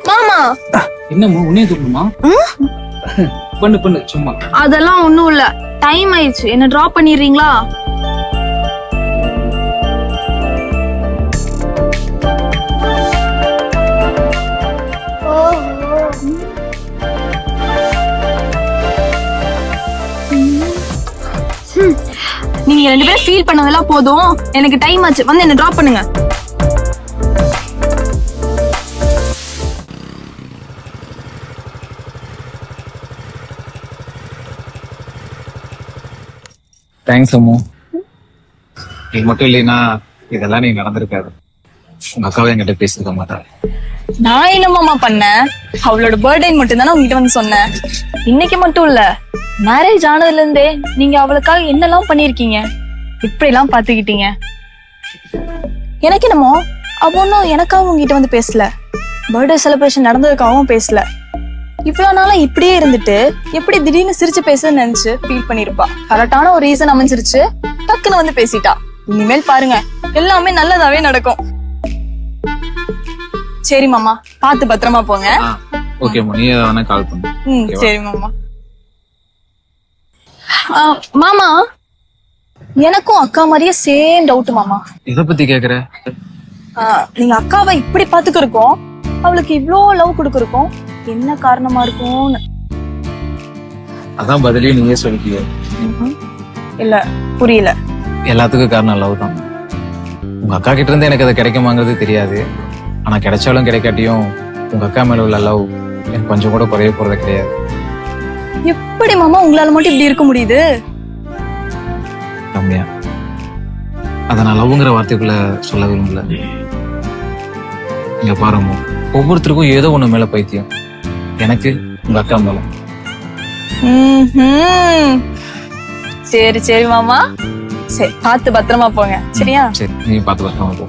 மாமா என்னம்மா உன்னே தூக்கணுமா? பண்ணு பண்ணு சும்மா. அதெல்லாம் ஒண்ணும் இல்ல, டைம் ஆயிடுச்சு, என்ன டிராப் பண்ணிடுறீங்களா? நீங்க ரெண்டு பேரும் ஃபீல் பண்ணதெல்லாம் போதும், எனக்கு டைம் ஆச்சு, வந்து என்ன டிராப் பண்ணுங்க. தேங்க்ஸ் அம்மு. நீ மட்டும் இல்லைன்னா இதெல்லாம் நீ நடந்திருக்காது. உங்க அக்காவை என்கிட்ட பேசிருக்க மாட்டா. நான் என்ன மாமா பண்ணேன்? அவளோட பர்த்டே மட்டும் தானே உங்ககிட்ட வந்து சொன்னேன். இன்னைக்கு மட்டும் இல்ல, மேரேஜ் ஆனதுல இருந்தே நீங்க அவளுக்காக என்னெல்லாம் பண்ணிருக்கீங்க, இப்படி எல்லாம் பாத்துக்கிட்டீங்க. எனக்கு என்னமோ அவ ஒன்னும் எனக்காகவும் உங்ககிட்ட வந்து பேசல, பர்த்டே செலிப்ரேஷன் நடந்ததுக்காகவும் பேசல. இவ்வளவு நாளா இப்படியே இருந்துட்டு எப்படி திடீர்னு சிரிச்சு பேசுன்னு நினைச்சு ஃபீல் பண்ணிருப்பா. கரெக்டான ஒரு ரீசன் அமைஞ்சிருச்சு, டக்குன்னு வந்து பேசிட்டா. இனிமேல் பாருங்க எல்லாமே நல்லதாவே நடக்கும். சரி மாமா, பாத்து பத்திரமா போங்க. ஓகே அம்மா, நீ வேணா கால் பண்ணு. சரி மாமா. மாமா, எனக்கும் அக்கா மாதிரியே சேம் டவுட் மாமா. எதை பத்தி கேக்குற? நீங்க அக்காவை இப்படி பாத்துக்கிருக்கோம், அவளுக்கு இவ்ளோ லவ் கொடுக்கறக்கும் என்ன காரணமா இருக்கும்னு. அதான் பதிலையும் நீயே சொல்லிட்டிய. இல்ல புரியல. எல்லாத்துக்கும் காரணம் லவ் தான். உங்க அக்கா கிட்ட இருந்து எனக்கு அது கிடைக்குமாங்கிறது தெரியாது. ஆனா கிடைச்சாலும் கிடைக்காட்டியும் உங்க அக்கா மேல உள்ள லவ் எனக்கு கொஞ்சம் கூட குறைய போறது கிடையாது. எப்படி மாமா உங்களால மட்டும் இப்படி இருக்க முடியுது? கம்மியா அத நான் லவ்ங்கிற வார்த்தைக்குள்ள சொல்ல விரும்பல. இங்க பாருங்க, ஒவ்வொருத்தருக்கும் ஏதோ ஒண்ணு மேல பைத்தியம். எனக்கு உங்க அக்கா மேல. சரி சரி மாமா, சரி பார்த்து பத்திரமா போங்க. சரியா? சரி, நீ பார்த்து பத்திரமா போ.